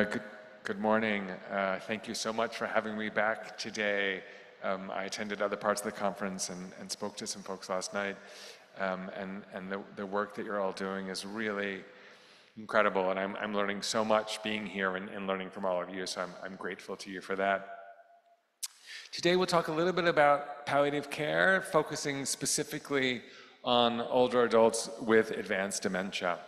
Good, good morning. Thank you so much for having me back today. I attended other parts of the conference and spoke to some folks last night. And the work that you're all doing is really incredible. And I'm learning so much being here and learning from all of you. So I'm grateful to you for that. Today we'll talk a little bit about palliative care, focusing specifically on older adults with advanced dementia.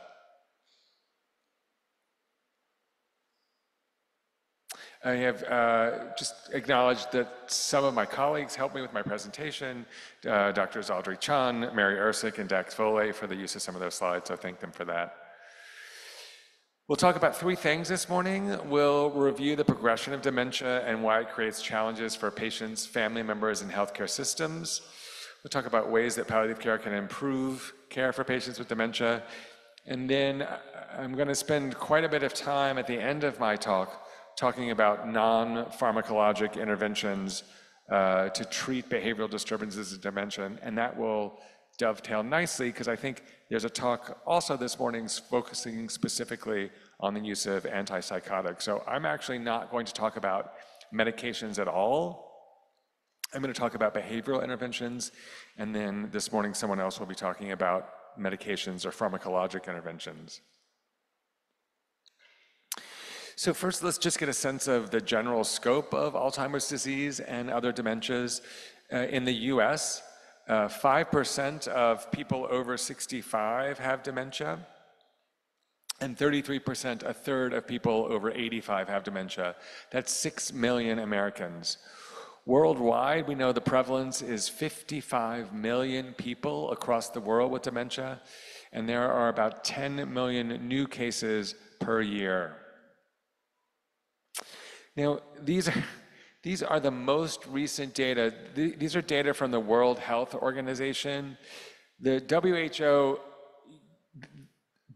I have just acknowledged that some of my colleagues helped me with my presentation, Drs. Audrey Chun, Mary Ersick, and Dax Foley for the use of some of those slides, so thank them for that. We'll talk about three things this morning. We'll review the progression of dementia and why it creates challenges for patients, family members, and healthcare systems. We'll talk about ways that palliative care can improve care for patients with dementia. And then I'm going to spend quite a bit of time at the end of my talk talking about non-pharmacologic interventions to treat behavioral disturbances of dementia, and that will dovetail nicely because I think there's a talk also this morning focusing specifically on the use of antipsychotics. So I'm actually not going to talk about medications at all. I'm going to talk about behavioral interventions, and then this morning someone else will be talking about medications or pharmacologic interventions. So first, let's just get a sense of the general scope of Alzheimer's disease and other dementias. In the US, 5% of people over 65 have dementia, and 33%, a third of people over 85 have dementia. That's 6 million Americans. Worldwide, we know the prevalence is 55 million people across the world with dementia, and there are about 10 million new cases per year. Now, these are the most recent data. These are data from the World Health Organization. The WHO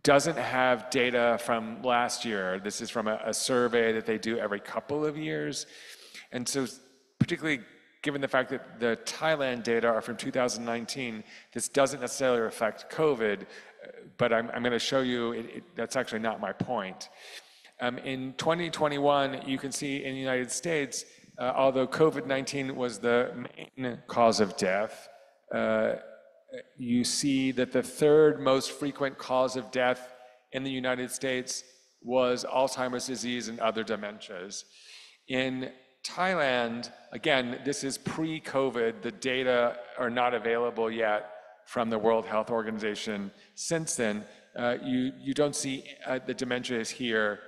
doesn't have data from last year. This is from a survey that they do every couple of years. And so particularly given the fact that the Thailand data are from 2019, this doesn't necessarily reflect COVID, but I'm going to show you that's actually not my point. In 2021, you can see in the United States, although COVID-19 was the main cause of death, you see that the third most frequent cause of death in the United States was Alzheimer's disease and other dementias. In Thailand, again, this is pre-COVID, the data are not available yet from the World Health Organization. Since then, you don't see the dementia is here.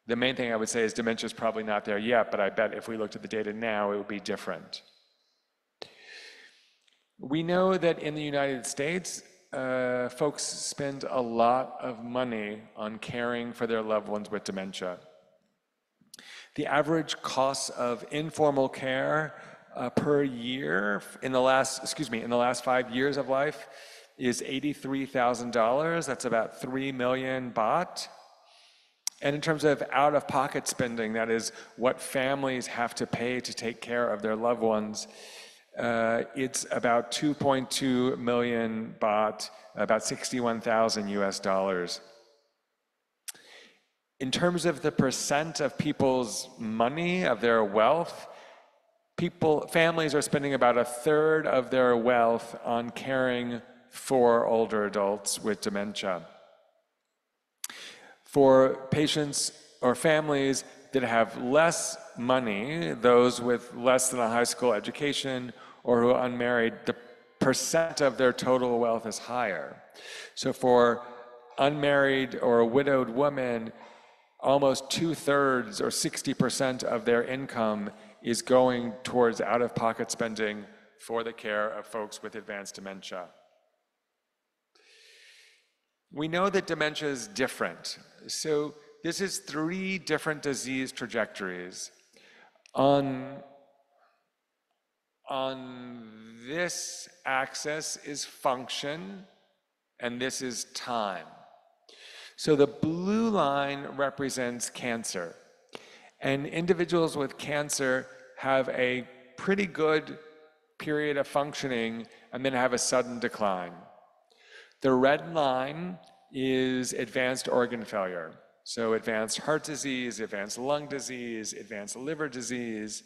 The main thing I would say is dementia is probably not there yet, but I bet if we looked at the data now, it would be different. We know that in the United States, folks spend a lot of money on caring for their loved ones with dementia. The average cost of informal care per year in the last 5 years of life is $83,000. That's about 3 million baht. And in terms of out-of-pocket spending, that is what families have to pay to take care of their loved ones, it's about 2.2 million baht, about 61,000 US dollars. In terms of the percent of people's money, of their wealth, families are spending about a third of their wealth on caring for older adults with dementia. For patients or families that have less money, those with less than a high school education or who are unmarried, the percent of their total wealth is higher. So for unmarried or a widowed woman, almost 2/3 or 60% of their income is going towards out-of-pocket spending for the care of folks with advanced dementia. We know that dementia is different. So this is 3 different disease trajectories. On this axis is function, and this is time. So the blue line represents cancer. And individuals with cancer have a pretty good period of functioning and then have a sudden decline. The red line is advanced organ failure. So advanced heart disease, advanced lung disease, advanced liver disease.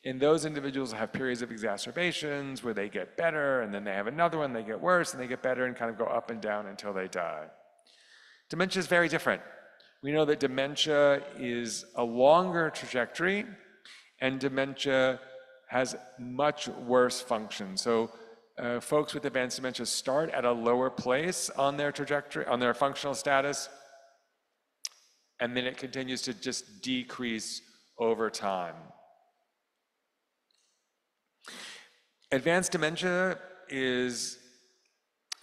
And those individuals have periods of exacerbations where they get better, and then they have another one, they get worse, and they get better, and kind of go up and down until they die. Dementia is very different. We know that dementia is a longer trajectory, and dementia has much worse function. So folks with advanced dementia start at a lower place on their trajectory, on their functional status, and then it continues to just decrease over time. Advanced dementia is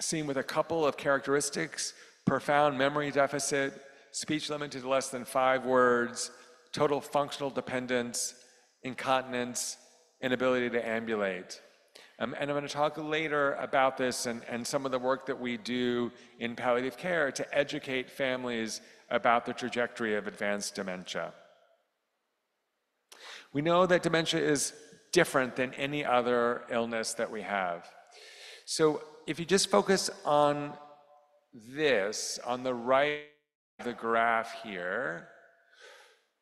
seen with a couple of characteristics: profound memory deficit, speech limited to less than 5 words, total functional dependence, incontinence, inability to ambulate. And I'm going to talk later about this and some of the work that we do in palliative care to educate families about the trajectory of advanced dementia. We know that dementia is different than any other illness that we have. So if you just focus on this, on the right of the graph here,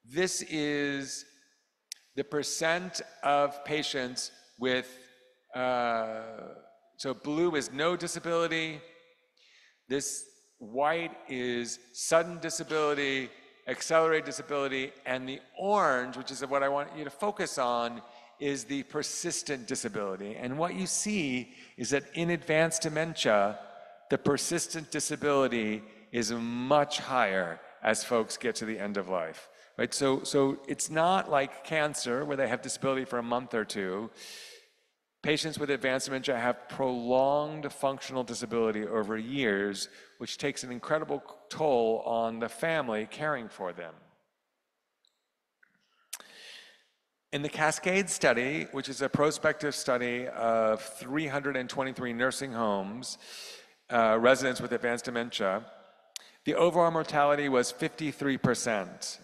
this is the percent of patients with, so blue is no disability, this white is sudden disability, accelerated disability, and the orange, which is what I want you to focus on, is the persistent disability. And what you see is that in advanced dementia, the persistent disability is much higher as folks get to the end of life, right? So it's not like cancer where they have disability for a month or two. Patients with advanced dementia have prolonged functional disability over years, which takes an incredible toll on the family caring for them. In the Cascade study, which is a prospective study of 323 nursing homes, residents with advanced dementia, the overall mortality was 53%.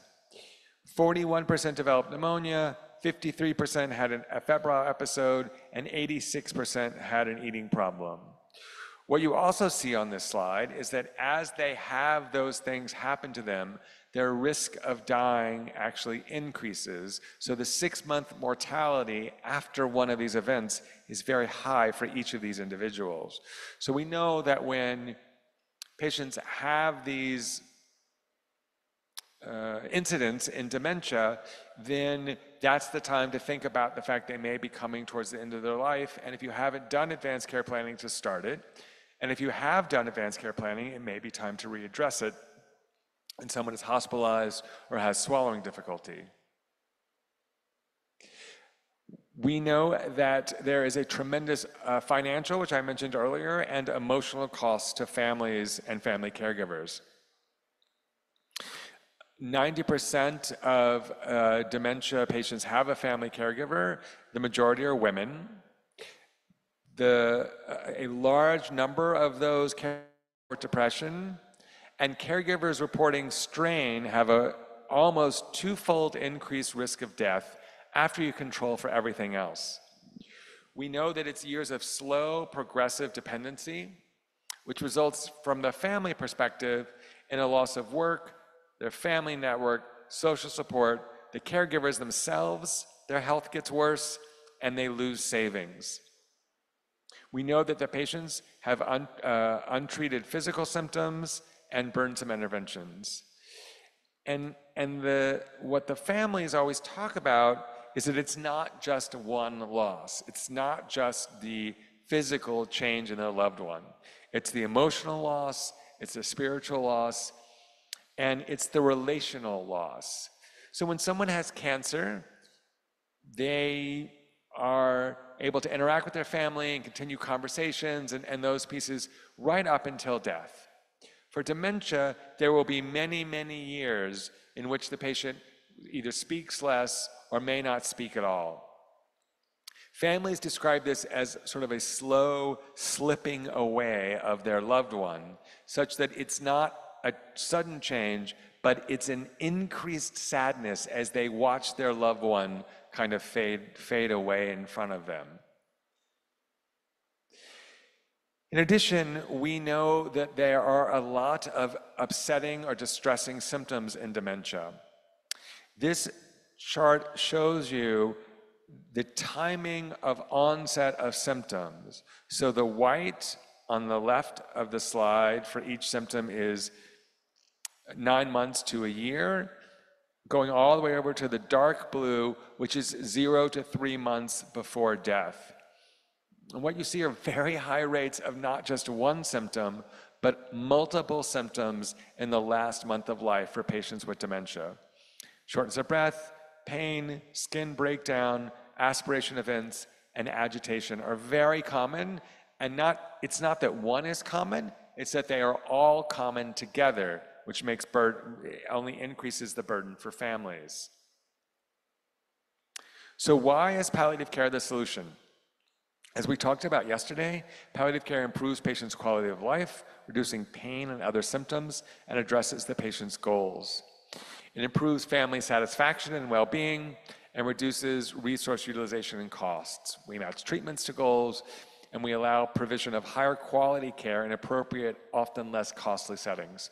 41% developed pneumonia, 53% had a febrile episode, and 86% had an eating problem. What you also see on this slide is that as they have those things happen to them, their risk of dying actually increases. So the 6-month mortality after one of these events is very high for each of these individuals. So we know that when patients have these incidents in dementia, then that's the time to think about the fact they may be coming towards the end of their life. And if you haven't done advanced care planning, to start it. And if you have done advanced care planning, it may be time to readdress it and someone is hospitalized or has swallowing difficulty. We know that there is a tremendous financial, which I mentioned earlier, and emotional cost to families and family caregivers. 90% of dementia patients have a family caregiver. The majority are women. A large number of those care for depression, and caregivers reporting strain have a almost 2-fold increased risk of death after you control for everything else. We know that it's years of slow, progressive dependency, which results from the family perspective in a loss of work, their family network, social support, the caregivers themselves, their health gets worse, and they lose savings. We know that the patients have untreated physical symptoms and burdensome interventions. And what the families always talk about is that it's not just one loss. It's not just the physical change in their loved one. It's the emotional loss, it's the spiritual loss, and it's the relational loss. So when someone has cancer, they are able to interact with their family and continue conversations and those pieces right up until death. For dementia, there will be many, many years in which the patient either speaks less or may not speak at all. Families describe this as sort of a slow slipping away of their loved one, such that it's not a sudden change, but it's an increased sadness as they watch their loved one kind of fade away in front of them. In addition, we know that there are a lot of upsetting or distressing symptoms in dementia. This chart shows you the timing of onset of symptoms. So the white on the left of the slide for each symptom is 9 months to a year, going all the way over to the dark blue, which is 0 to 3 months before death. And what you see are very high rates of not just one symptom, but multiple symptoms in the last month of life for patients with dementia. Shortness of breath, pain, skin breakdown, aspiration events, and agitation are very common. And it's not that one is common, it's that they are all common together, which only increases the burden for families. So why is palliative care the solution? As we talked about yesterday, palliative care improves patients' quality of life, reducing pain and other symptoms, and addresses the patient's goals. It improves family satisfaction and well-being, and reduces resource utilization and costs. We match treatments to goals, and we allow provision of higher quality care in appropriate, often less costly settings.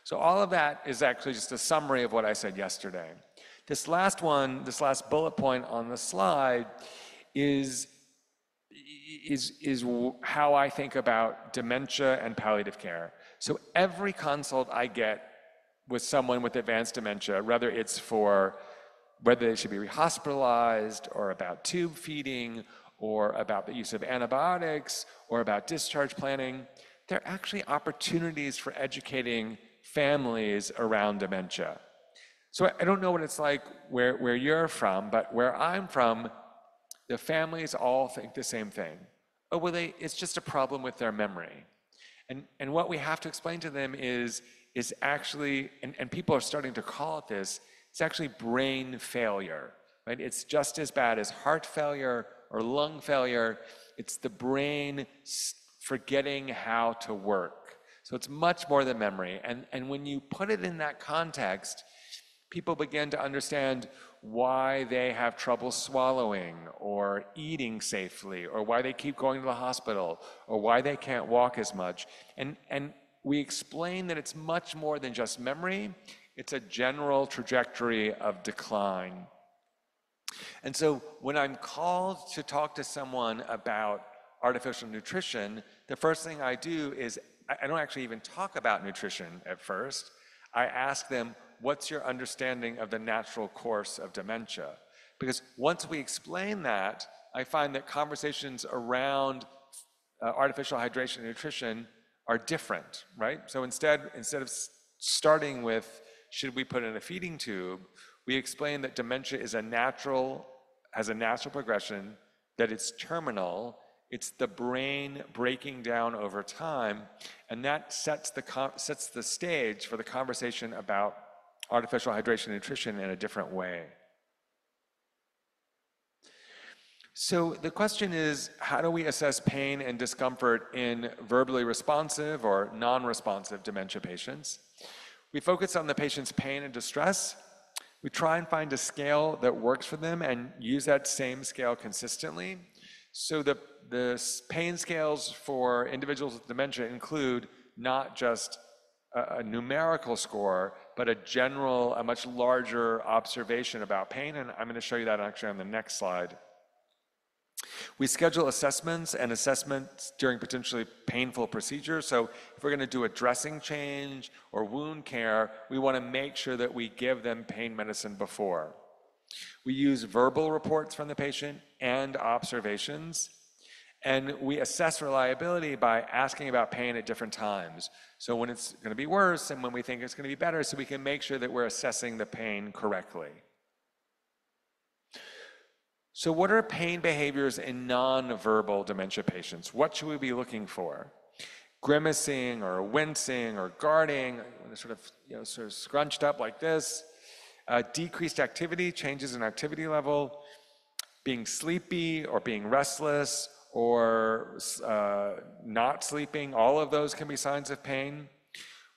So all of that is actually just a summary of what I said yesterday. This last bullet point on the slide is how I think about dementia and palliative care. So every consult I get with someone with advanced dementia, whether it's for whether they should be rehospitalized, or about tube feeding, or about the use of antibiotics, or about discharge planning, they're actually opportunities for educating families around dementia. So I don't know what it's like where you're from, but where I'm from, the families all think the same thing. Oh, well, it's just a problem with their memory. And what we have to explain to them is actually, and people are starting to call it this, it's actually brain failure, right? It's just as bad as heart failure or lung failure. It's the brain forgetting how to work. So it's much more than memory. And when you put it in that context, people begin to understand why they have trouble swallowing or eating safely, or why they keep going to the hospital, or why they can't walk as much. And we explain that it's much more than just memory. It's a general trajectory of decline. And so when I'm called to talk to someone about artificial nutrition, the first thing I do is I don't actually even talk about nutrition at first. I ask them, what's your understanding of the natural course of dementia? Because once we explain that, I find that conversations around artificial hydration and nutrition are different, right? So instead of starting with, should we put in a feeding tube, we explain that dementia has a natural progression, that it's terminal, it's the brain breaking down over time, and that sets the stage for the conversation about artificial hydration and nutrition in a different way. So the question is, how do we assess pain and discomfort in verbally responsive or non-responsive dementia patients? We focus on the patient's pain and distress. We try and find a scale that works for them and use that same scale consistently. So the pain scales for individuals with dementia include not just a numerical score, but a much larger observation about pain, and I'm going to show you that actually on the next slide. We schedule assessments during potentially painful procedures. So if we're going to do a dressing change or wound care, we want to make sure that we give them pain medicine before. We use verbal reports from the patient and observations, and we assess reliability by asking about pain at different times. So when it's going to be worse and when we think it's going to be better, so we can make sure that we're assessing the pain correctly. So what are pain behaviors in non-verbal dementia patients? What should we be looking for? Grimacing or wincing or guarding, sort of scrunched up like this. Decreased activity, changes in activity level. Being sleepy or being restless or not sleeping, all of those can be signs of pain.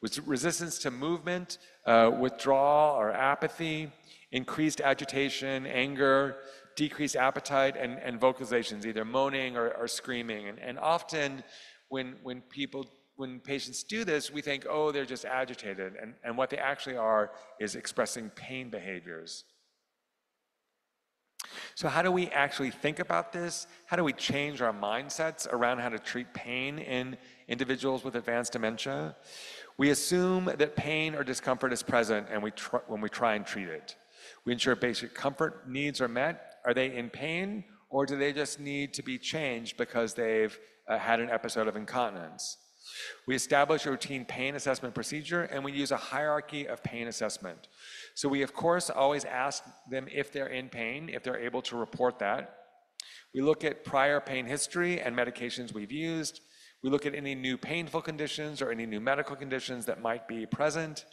With resistance to movement, withdrawal or apathy, increased agitation, anger, decreased appetite, and vocalizations, either moaning or screaming. And often when patients do this, we think, oh, they're just agitated, and what they actually are is expressing pain behaviors. So how do we actually think about this? How do we change our mindsets around how to treat pain in individuals with advanced dementia? We assume that pain or discomfort is present and when we try and treat it. We ensure basic comfort needs are met. Are they in pain, or do they just need to be changed because they've had an episode of incontinence? We establish a routine pain assessment procedure, and we use a hierarchy of pain assessment. So we, of course, always ask them if they're in pain, if they're able to report that. We look at prior pain history and medications we've used. We look at any new painful conditions or any new medical conditions that might be present.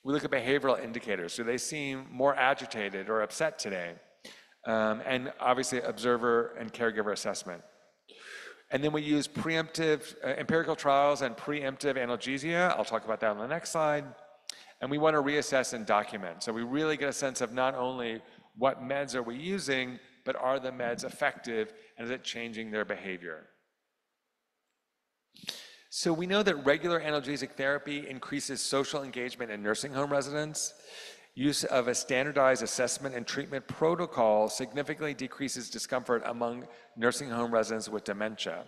We look at behavioral indicators. Do they seem more agitated or upset today? And obviously, observer and caregiver assessment. And then we use preemptive empirical trials and preemptive analgesia. I'll talk about that on the next slide. And we want to reassess and document. So we really get a sense of not only what meds are we using, but are the meds effective and is it changing their behavior? So we know that regular analgesic therapy increases social engagement in nursing home residents. Use of a standardized assessment and treatment protocol significantly decreases discomfort among nursing home residents with dementia.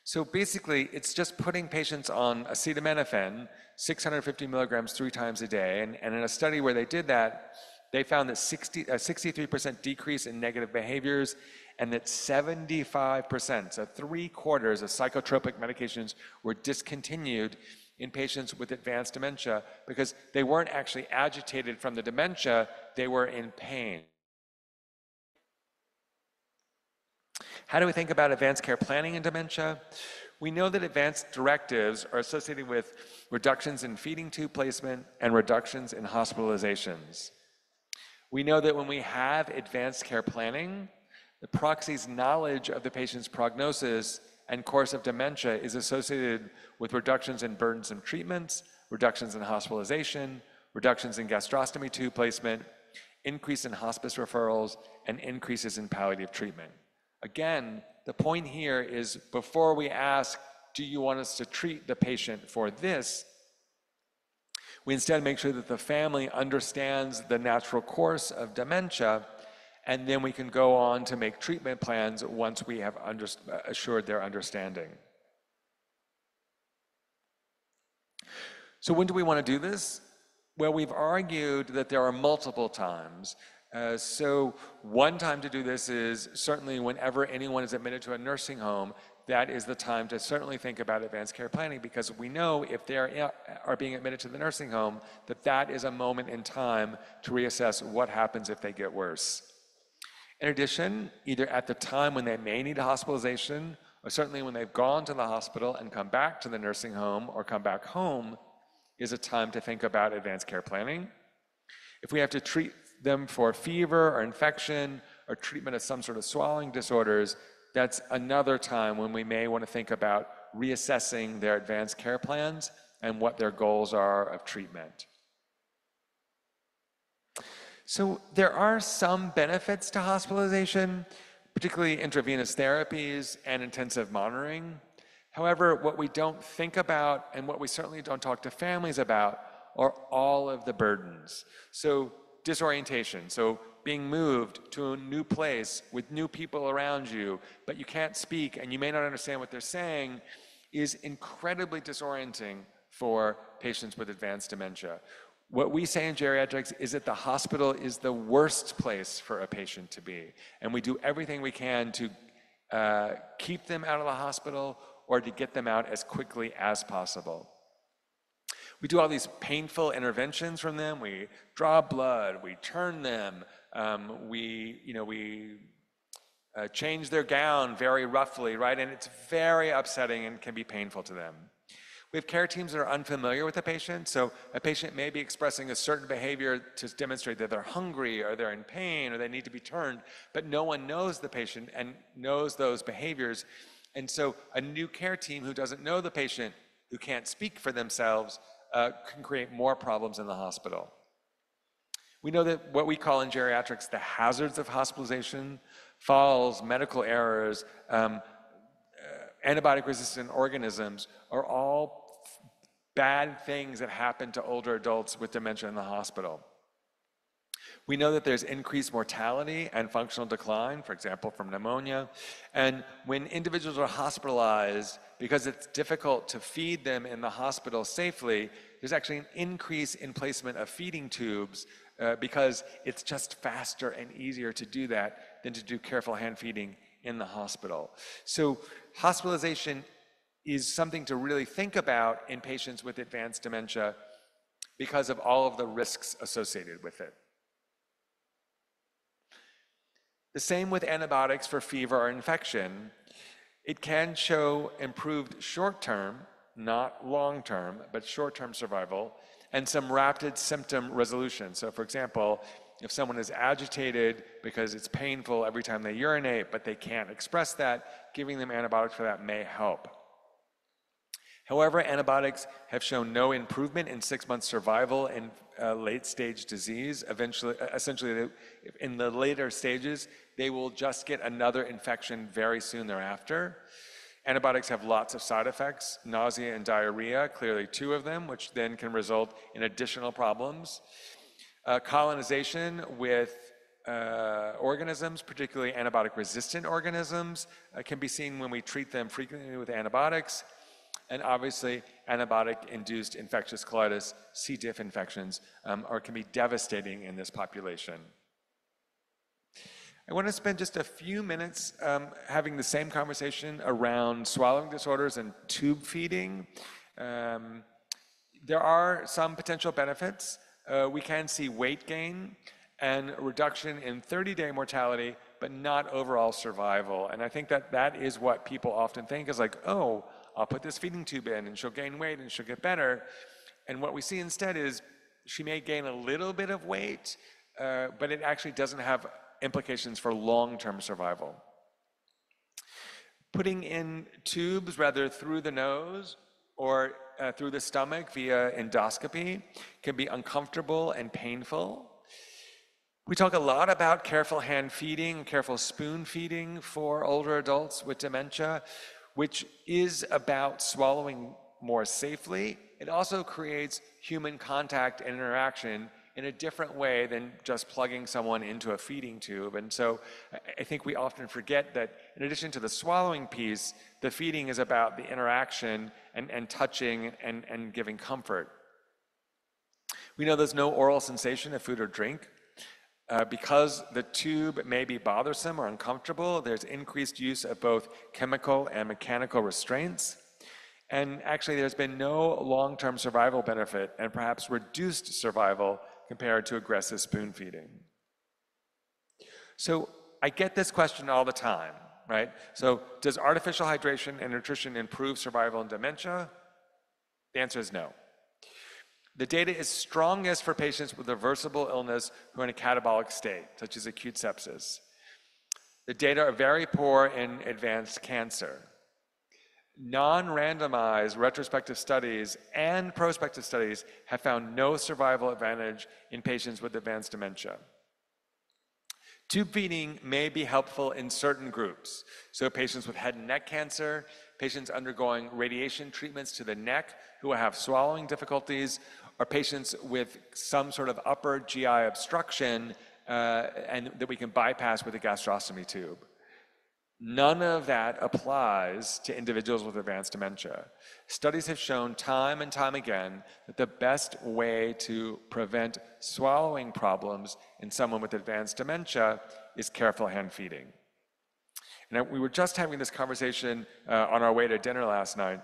So basically, it's just putting patients on acetaminophen, 650 milligrams 3 times a day. And in a study where they did that, they found that 63% decrease in negative behaviors and that 75%, so 3/4 of psychotropic medications were discontinued in patients with advanced dementia because they weren't actually agitated from the dementia, they were in pain. How do we think about advanced care planning in dementia? We know that advanced directives are associated with reductions in feeding tube placement and reductions in hospitalizations. We know that when we have advanced care planning, the proxy's knowledge of the patient's prognosis and course of dementia is associated with reductions in burdensome treatments, reductions in hospitalization, reductions in gastrostomy tube placement, increase in hospice referrals, and increases in palliative treatment. Again, the point here is before we ask, do you want us to treat the patient for this? We instead make sure that the family understands the natural course of dementia, and then we can go on to make treatment plans once we have assured their understanding. So when do we want to do this? Well, we've argued that there are multiple times. So one time to do this is certainly whenever anyone is admitted to a nursing home, that is the time to certainly think about advanced care planning, because we know if they are being admitted to the nursing home, that is a moment in time to reassess what happens if they get worse. In addition, either at the time when they may need a hospitalization, or certainly when they've gone to the hospital and come back to the nursing home or come back home, is a time to think about advanced care planning. If we have to treat them for fever or infection or treatment of some sort of swallowing disorders, that's another time when we may want to think about reassessing their advanced care plans and what their goals are of treatment. So there are some benefits to hospitalization, particularly intravenous therapies and intensive monitoring. However, what we don't think about and what we certainly don't talk to families about are all of the burdens. So disorientation, so being moved to a new place with new people around you, but you can't speak and you may not understand what they're saying, is incredibly disorienting for patients with advanced dementia. What we say in geriatrics is that the hospital is the worst place for a patient to be. And we do everything we can to keep them out of the hospital or to get them out as quickly as possible. We do all these painful interventions from them. We draw blood, we turn them, we change their gown very roughly, right? And it's very upsetting and can be painful to them. We have care teams that are unfamiliar with the patient. So a patient may be expressing a certain behavior to demonstrate that they're hungry or they're in pain or they need to be turned, but no one knows the patient and knows those behaviors. And so a new care team who doesn't know the patient, who can't speak for themselves, can create more problems in the hospital. We know that what we call in geriatrics the hazards of hospitalization, falls, medical errors, antibiotic-resistant organisms are all bad things that happen to older adults with dementia in the hospital. We know that there's increased mortality and functional decline, for example, from pneumonia. And when individuals are hospitalized, because it's difficult to feed them in the hospital safely, there's actually an increase in placement of feeding tubes because it's just faster and easier to do that than to do careful hand feeding in the hospital. So hospitalization is something to really think about in patients with advanced dementia because of all of the risks associated with it. The same with antibiotics for fever or infection. It can show improved short-term, not long-term, but short-term survival, and some rapid symptom resolution. So for example, if someone is agitated because it's painful every time they urinate, but they can't express that, giving them antibiotics for that may help. However, antibiotics have shown no improvement in 6-month survival in late-stage disease. Essentially, in the later stages, they will just get another infection very soon thereafter. Antibiotics have lots of side effects, nausea and diarrhea, clearly 2 of them, which then can result in additional problems. Colonization with organisms, particularly antibiotic-resistant organisms, can be seen when we treat them frequently with antibiotics. And obviously, antibiotic-induced infectious colitis, C. diff infections, can be devastating in this population. I want to spend just a few minutes having the same conversation around swallowing disorders and tube feeding. There are some potential benefits. We can see weight gain and reduction in 30-day mortality, but not overall survival. And I think that that is what people often think is like, oh, I'll put this feeding tube in and she'll gain weight and she'll get better. And what we see instead is she may gain a little bit of weight, but it actually doesn't have implications for long-term survival. Putting in tubes, rather through the nose or through the stomach via endoscopy, can be uncomfortable and painful. We talk a lot about careful hand feeding, careful spoon feeding for older adults with dementia, which is about swallowing more safely. It also creates human contact and interaction in a different way than just plugging someone into a feeding tube. And so I think we often forget that in addition to the swallowing piece, the feeding is about the interaction and touching and giving comfort. We know there's no oral sensation of food or drink. Because the tube may be bothersome or uncomfortable, there's increased use of both chemical and mechanical restraints. And actually, there's been no long-term survival benefit and perhaps reduced survival compared to aggressive spoon feeding. So I get this question all the time, right? So does artificial hydration and nutrition improve survival in dementia? The answer is no. The data is strongest for patients with reversible illness who are in a catabolic state, such as acute sepsis. The data are very poor in advanced cancer. Non-randomized retrospective studies and prospective studies have found no survival advantage in patients with advanced dementia. Tube feeding may be helpful in certain groups. So patients with head and neck cancer, patients undergoing radiation treatments to the neck who have swallowing difficulties, or patients with some sort of upper GI obstruction and that we can bypass with a gastrostomy tube. None of that applies to individuals with advanced dementia. Studies have shown time and time again that the best way to prevent swallowing problems in someone with advanced dementia is careful hand feeding. And we were just having this conversation on our way to dinner last night.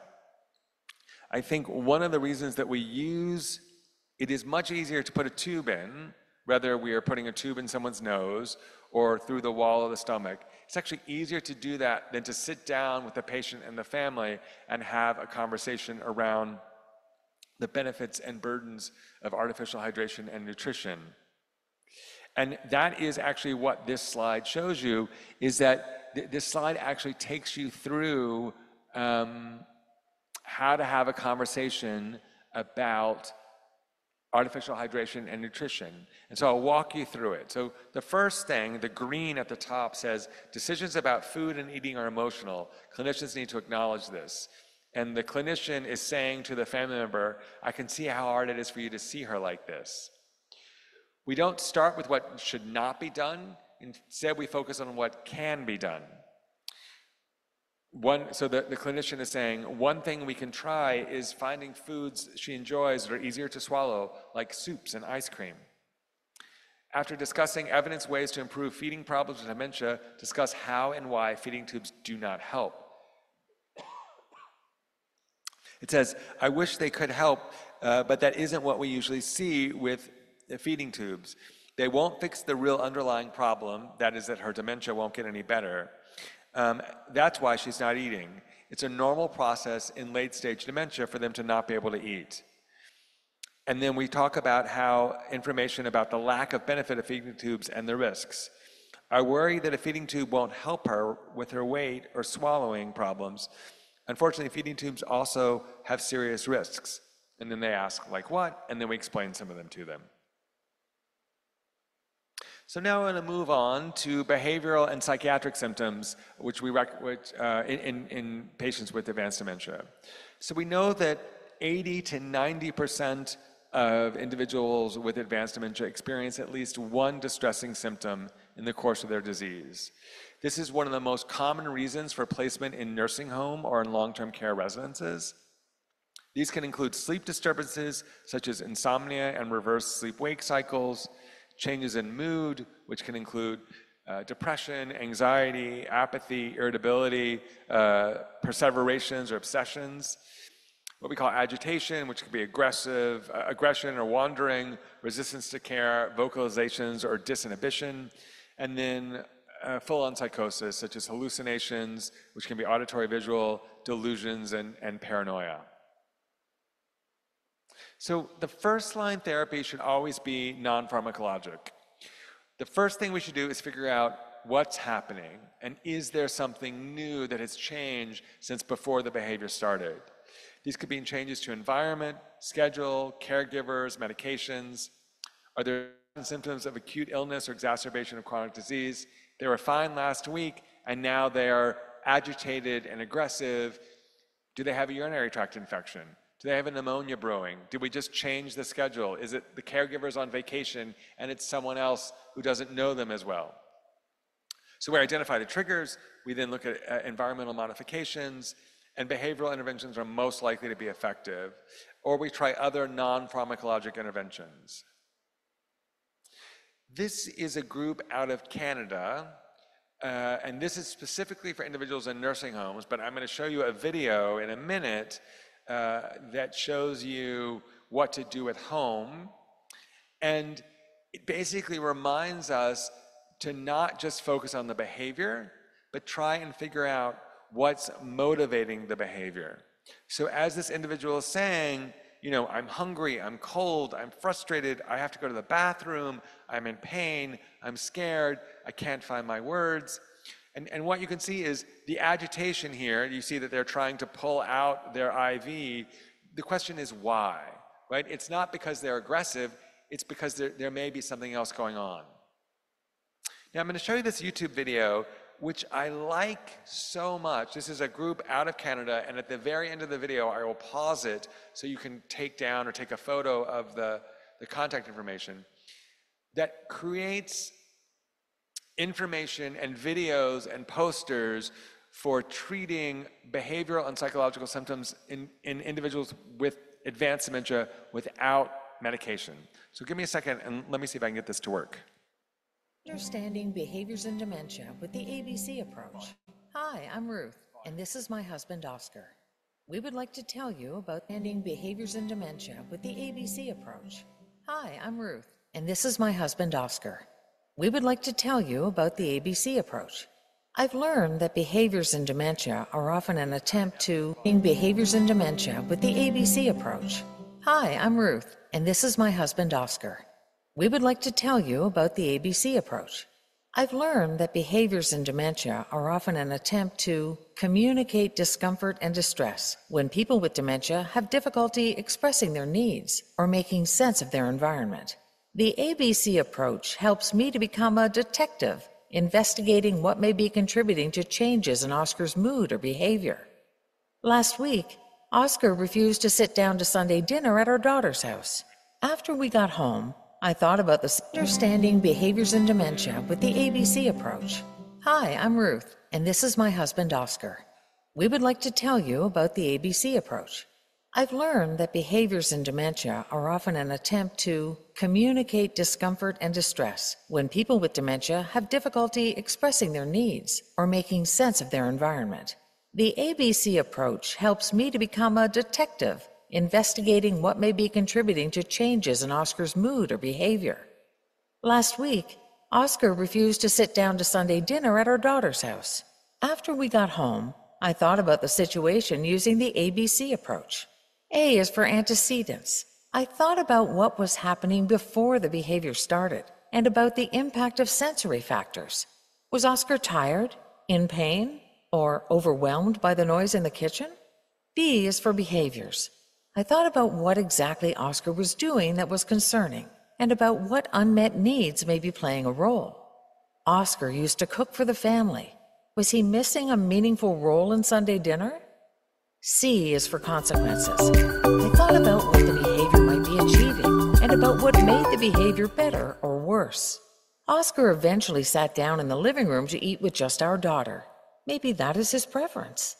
I think one of the reasons that it is much easier to put a tube in, whether we are putting a tube in someone's nose or through the wall of the stomach. It's actually easier to do that than to sit down with the patient and the family and have a conversation around the benefits and burdens of artificial hydration and nutrition. And that is actually what this slide shows you, is that this slide actually takes you through how to have a conversation about artificial hydration, and nutrition. And so I'll walk you through it. So the first thing, the green at the top says, decisions about food and eating are emotional. Clinicians need to acknowledge this. And the clinician is saying to the family member, I can see how hard it is for you to see her like this. We don't start with what should not be done. Instead, we focus on what can be done. So the clinician is saying, one thing we can try is finding foods she enjoys that are easier to swallow, like soups and ice cream. After discussing evidence ways to improve feeding problems with dementia, discuss how and why feeding tubes do not help. It says, I wish they could help, but that isn't what we usually see with feeding tubes. They won't fix the real underlying problem, that is that her dementia won't get any better. That's why she's not eating. It's a normal process in late-stage dementia for them to not be able to eat. And then we talk about how information about the lack of benefit of feeding tubes and the risks. I worry that a feeding tube won't help her with her weight or swallowing problems. Unfortunately, feeding tubes also have serious risks. And then they ask, like what? And then we explain some of them to them. So now I'm going to move on to behavioral and psychiatric symptoms, in patients with advanced dementia. So we know that 80 to 90% of individuals with advanced dementia experience at least one distressing symptom in the course of their disease. This is one of the most common reasons for placement in nursing home or in long-term care residences. These can include sleep disturbances such as insomnia and reverse sleep-wake cycles, changes in mood, which can include depression, anxiety, apathy, irritability, perseverations or obsessions, what we call agitation, which can be aggression or wandering, resistance to care, vocalizations or disinhibition, and then full-on psychosis, such as hallucinations, which can be auditory, visual, delusions, and paranoia. So the first-line therapy should always be non-pharmacologic. The first thing we should do is figure out what's happening, and is there something new that has changed since before the behavior started? These could be changes to environment, schedule, caregivers, medications. Are there symptoms of acute illness or exacerbation of chronic disease? They were fine last week, and now they are agitated and aggressive. Do they have a urinary tract infection? Do they have a pneumonia brewing? Did we just change the schedule? Is it the caregiver's on vacation and it's someone else who doesn't know them as well? So we identify the triggers, we then look at environmental modifications, and behavioral interventions are most likely to be effective, or we try other non-pharmacologic interventions. This is a group out of Canada, and this is specifically for individuals in nursing homes, but I'm going to show you a video in a minute that shows you what to do at home. And it basically reminds us to not just focus on the behavior, but try and figure out what's motivating the behavior. So as this individual is saying, you know, I'm hungry, I'm cold, I'm frustrated, I have to go to the bathroom, I'm in pain, I'm scared, I can't find my words. And what you can see is the agitation here. You see that they're trying to pull out their IV. The question is why, right? It's not because they're aggressive, it's because there may be something else going on. Now I'm going to show you this YouTube video, which I like so much. This is a group out of Canada, and at the very end of the video, I will pause it so you can take down or take a photo of the contact information that creates information and videos and posters for treating behavioral and psychological symptoms in individuals with advanced dementia without medication. So give me a second and let me see if I can get this to work. Understanding Behaviors in Dementia with the ABC approach. Hi, I'm Ruth, and this is my husband, Oscar. We would like to tell you about understanding behaviors in dementia with the ABC approach. Hi, I'm Ruth, and this is my husband, Oscar. We would like to tell you about the ABC approach. I've learned that behaviors in dementia are often an attempt to behaviors in dementia with the ABC approach. Hi, I'm Ruth, and this is my husband, Oscar. We would like to tell you about the ABC approach. I've learned that behaviors in dementia are often an attempt to communicate discomfort and distress when people with dementia have difficulty expressing their needs or making sense of their environment. The ABC approach helps me to become a detective, investigating what may be contributing to changes in Oscar's mood or behavior. Last week, Oscar refused to sit down to Sunday dinner at our daughter's house. After we got home, I thought about the understanding behaviors in dementia with the ABC approach. Hi, I'm Ruth, and this is my husband, Oscar. We would like to tell you about the ABC approach. I've learned that behaviors in dementia are often an attempt to communicate discomfort and distress when people with dementia have difficulty expressing their needs or making sense of their environment. The ABC approach helps me to become a detective, investigating what may be contributing to changes in Oscar's mood or behavior. Last week, Oscar refused to sit down to Sunday dinner at our daughter's house. After we got home, I thought about the situation using the ABC approach. A is for antecedents. I thought about what was happening before the behavior started and about the impact of sensory factors. Was Oscar tired, in pain, or overwhelmed by the noise in the kitchen? B is for behaviors. I thought about what exactly Oscar was doing that was concerning and about what unmet needs may be playing a role. Oscar used to cook for the family. Was he missing a meaningful role in Sunday dinner? C is for consequences. I thought about what the behavior might be achieving and about what made the behavior better or worse. Oscar eventually sat down in the living room to eat with just our daughter. Maybe that is his preference.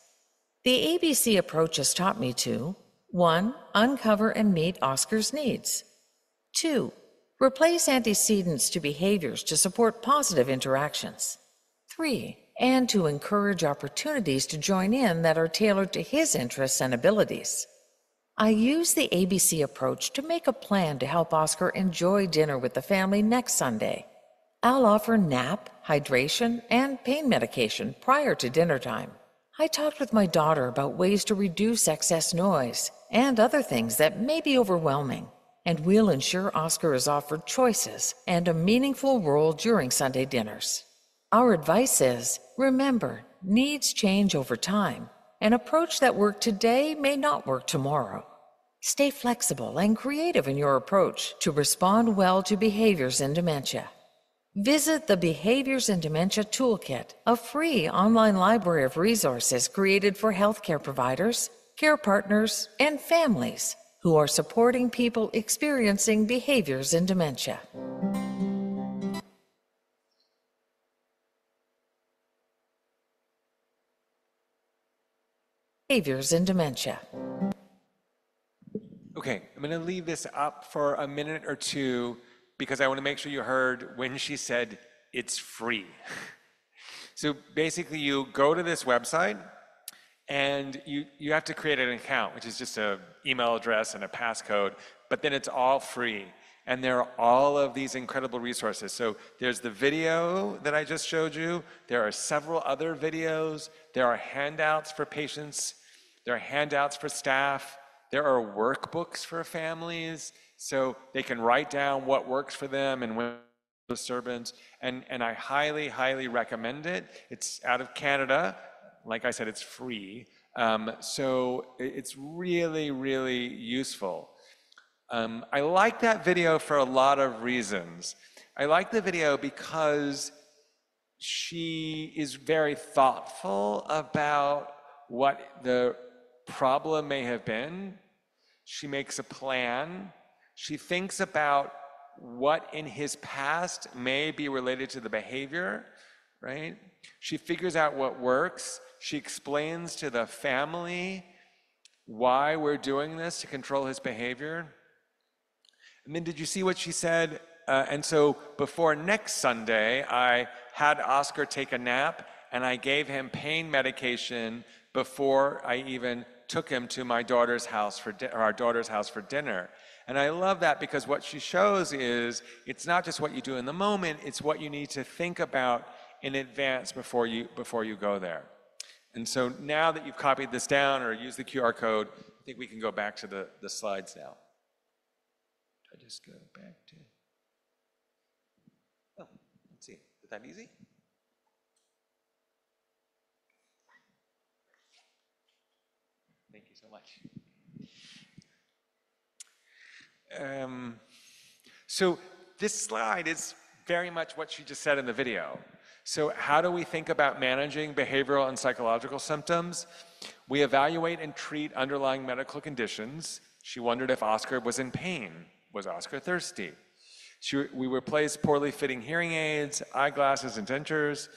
The ABC approach has taught me to 1. Uncover and meet Oscar's needs. 2. Replace antecedents to behaviors to support positive interactions. 3. And to encourage opportunities to join in that are tailored to his interests and abilities. I use the ABC approach to make a plan to help Oscar enjoy dinner with the family next Sunday. I'll offer nap, hydration, and pain medication prior to dinner time. I talked with my daughter about ways to reduce excess noise and other things that may be overwhelming, and we'll ensure Oscar is offered choices and a meaningful role during Sunday dinners. Our advice is, remember, needs change over time. An approach that worked today may not work tomorrow. Stay flexible and creative in your approach to respond well to behaviors in dementia. Visit the Behaviors in Dementia Toolkit, a free online library of resources created for healthcare providers, care partners, and families who are supporting people experiencing behaviors in dementia. Behaviors in dementia. Okay, I'm going to leave this up for a minute or two because I want to make sure you heard when she said it's free. So basically you go to this website and you have to create an account, which is just an email address and a passcode, but then it's all free. And there are all of these incredible resources. So there's the video that I just showed you. There are several other videos. There are handouts for patients. There are handouts for staff. There are workbooks for families, so they can write down what works for them and when disturbance. And I highly, highly recommend it. It's out of Canada. Like I said, it's free. So it's really, really useful. I like that video for a lot of reasons. I like the video because she is very thoughtful about what the problem may have been. She makes a plan. She thinks about what in his past may be related to the behavior, right? She figures out what works. She explains to the family why we're doing this to control his behavior. And then did you see what she said? And so before next Sunday, I had Oscar take a nap and I gave him pain medication before I even took him to my daughter's house for our daughter's house for dinner. And I love that because what she shows is it's not just what you do in the moment, it's what you need to think about in advance before you go there. And so now that you've copied this down or used the QR code, I think we can go back to the slides now. I just go back to, oh, let's see, did that easy? Thank you so much. So this slide is very much what she just said in the video. So how do we think about managing behavioral and psychological symptoms? We evaluate and treat underlying medical conditions. She wondered if Oscar was in pain. Was Oscar thirsty? We replace poorly fitting hearing aids, eyeglasses, and dentures.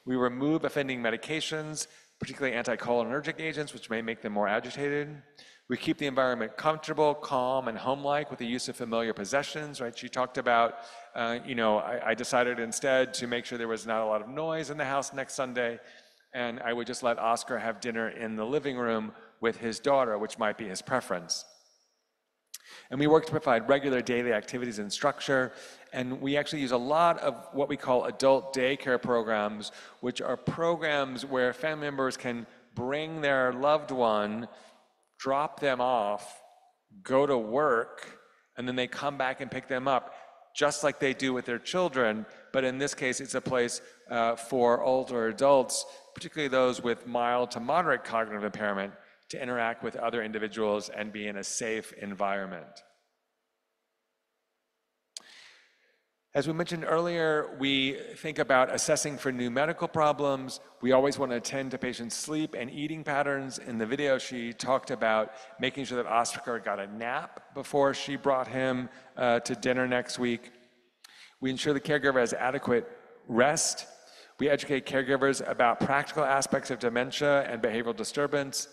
We remove offending medications, particularly anticholinergic agents, which may make them more agitated. We keep the environment comfortable, calm, and home-like with the use of familiar possessions, right? She talked about, I decided instead to make sure there was not a lot of noise in the house next Sunday, and I would just let Oscar have dinner in the living room with his daughter, which might be his preference. And we work to provide regular daily activities and structure, and we actually use a lot of what we call adult daycare programs, which are programs where family members can bring their loved one, drop them off, go to work, and then they come back and pick them up, just like they do with their children. But in this case, it's a place for older adults, particularly those with mild to moderate cognitive impairment, to interact with other individuals and be in a safe environment. As we mentioned earlier, we think about assessing for new medical problems. We always want to attend to patients' sleep and eating patterns. In the video, she talked about making sure that Oscar got a nap before she brought him to dinner next week. We ensure the caregiver has adequate rest. We educate caregivers about practical aspects of dementia and behavioral disturbance.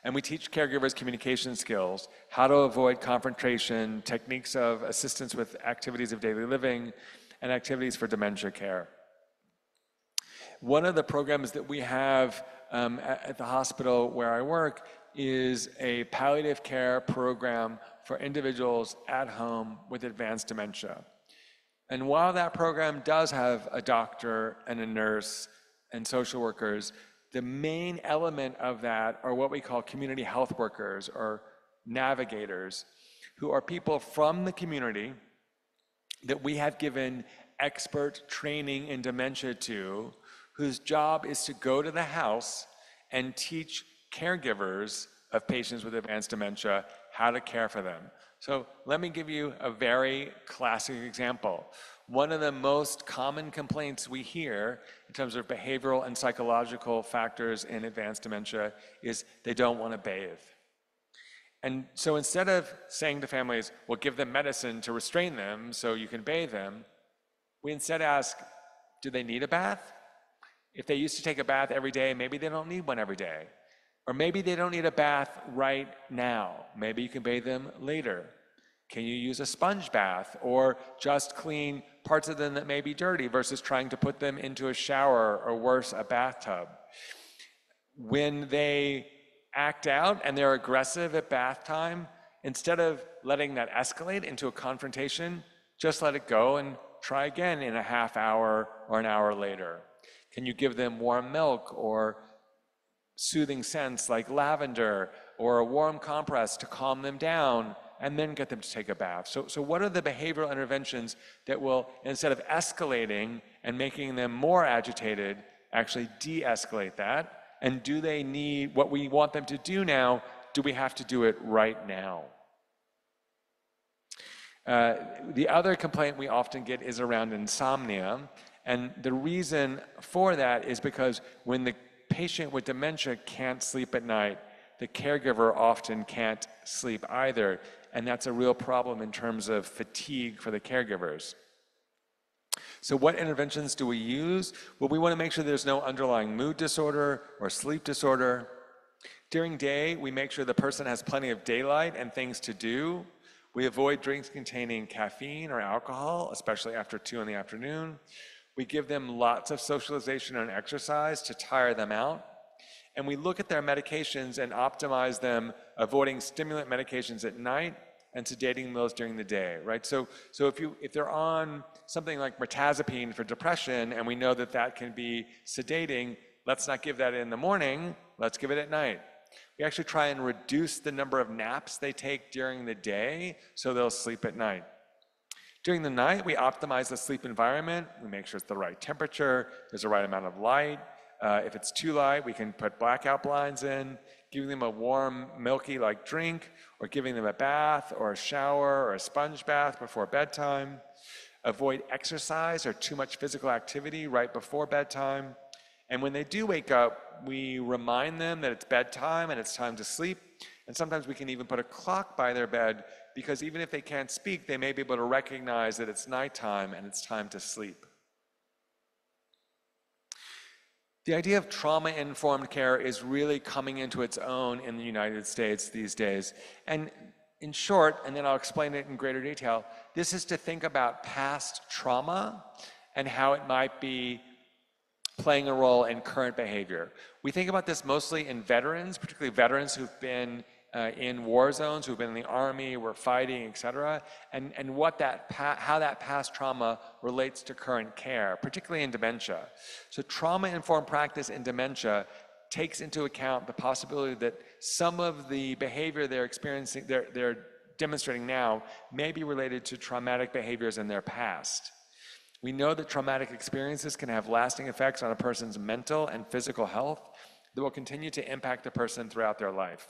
And we teach caregivers communication skills, how to avoid confrontation, techniques of assistance with activities of daily living, and activities for dementia care. One of the programs that we have at the hospital where I work is a palliative care program for individuals at home with advanced dementia. And while that program does have a doctor and a nurse and social workers, the main element of that are what we call community health workers or navigators, who are people from the community that we have given expert training in dementia to, whose job is to go to the house and teach caregivers of patients with advanced dementia how to care for them. So let me give you a very classic example. One of the most common complaints we hear in terms of behavioral and psychological factors in advanced dementia is they don't want to bathe. And so instead of saying to families, well, give them medicine to restrain them so you can bathe them, we instead ask, do they need a bath? If they used to take a bath every day, maybe they don't need one every day. Or maybe they don't need a bath right now. Maybe you can bathe them later. Can you use a sponge bath or just clean parts of them that may be dirty versus trying to put them into a shower or worse, a bathtub? When they act out and they're aggressive at bath time, instead of letting that escalate into a confrontation, just let it go and try again in a half hour or an hour later. Can you give them warm milk or soothing scents like lavender or a warm compress to calm them down and then get them to take a bath? So what are the behavioral interventions that will, instead of escalating and making them more agitated, actually de-escalate that? And do they need what we want them to do now? Do we have to do it right now? The other complaint we often get is around insomnia. And the reason for that is because when the patient with dementia can't sleep at night, the caregiver often can't sleep either. And that's a real problem in terms of fatigue for the caregivers. So what interventions do we use? Well, we want to make sure there's no underlying mood disorder or sleep disorder. During day, we make sure the person has plenty of daylight and things to do. We avoid drinks containing caffeine or alcohol, especially after 2 in the afternoon. We give them lots of socialization and exercise to tire them out. And we look at their medications and optimize them, avoiding stimulant medications at night and sedating those during the day, right? So if they're on something like mirtazapine for depression, and we know that that can be sedating, let's not give that in the morning, let's give it at night. We actually try and reduce the number of naps they take during the day so they'll sleep at night. During the night, we optimize the sleep environment. We make sure it's the right temperature, there's the right amount of light. If it's too light, we can put blackout blinds in, giving them a warm, milky-like drink, or giving them a bath or a shower or a sponge bath before bedtime. Avoid exercise or too much physical activity right before bedtime. And when they do wake up, we remind them that it's bedtime and it's time to sleep. And sometimes we can even put a clock by their bed, because even if they can't speak, they may be able to recognize that it's nighttime and it's time to sleep. The idea of trauma-informed care is really coming into its own in the United States these days. And in short, and then I'll explain it in greater detail, this is to think about past trauma and how it might be playing a role in current behavior. We think about this mostly in veterans, particularly veterans who've been in war zones, who've been in the army, were fighting, et cetera, and how that past trauma relates to current care, particularly in dementia. So trauma-informed practice in dementia takes into account the possibility that some of the behavior they're experiencing, they're demonstrating now, may be related to traumatic behaviors in their past. We know that traumatic experiences can have lasting effects on a person's mental and physical health that will continue to impact the person throughout their life.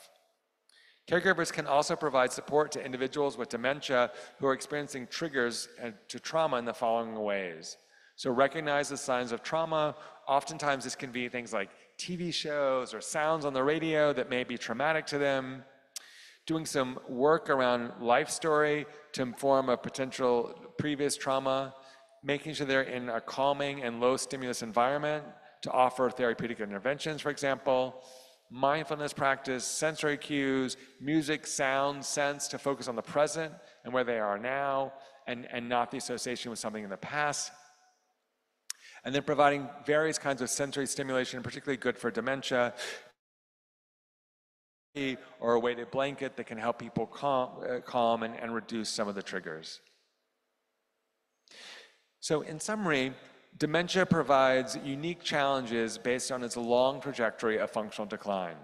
Caregivers can also provide support to individuals with dementia who are experiencing triggers to trauma in the following ways. So recognize the signs of trauma. Oftentimes this can be things like TV shows or sounds on the radio that may be traumatic to them. Doing some work around life story to inform a potential previous trauma. Making sure they're in a calming and low stimulus environment to offer therapeutic interventions, for example. Mindfulness practice, sensory cues, music, sound, sense to focus on the present and where they are now and not the association with something in the past. And then providing various kinds of sensory stimulation, particularly good for dementia, or a weighted blanket that can help people calm and reduce some of the triggers. So in summary, dementia provides unique challenges based on its long trajectory of functional decline.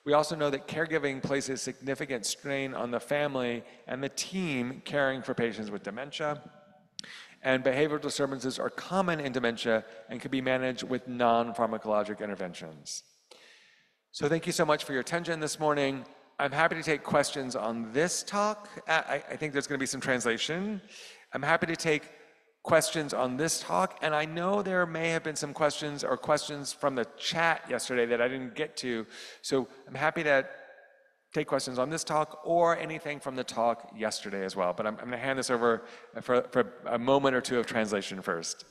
We also know that caregiving places significant strain on the family and the team caring for patients with dementia. And behavioral disturbances are common in dementia and can be managed with non-pharmacologic interventions. So thank you so much for your attention this morning. I'm happy to take questions on this talk. I think there's going to be some translation. I'm happy to take questions on this talk, and I know there may have been some questions from the chat yesterday that I didn't get to, so I'm happy to take questions on this talk or anything from the talk yesterday as well, but I'm going to hand this over for a moment or two of translation first.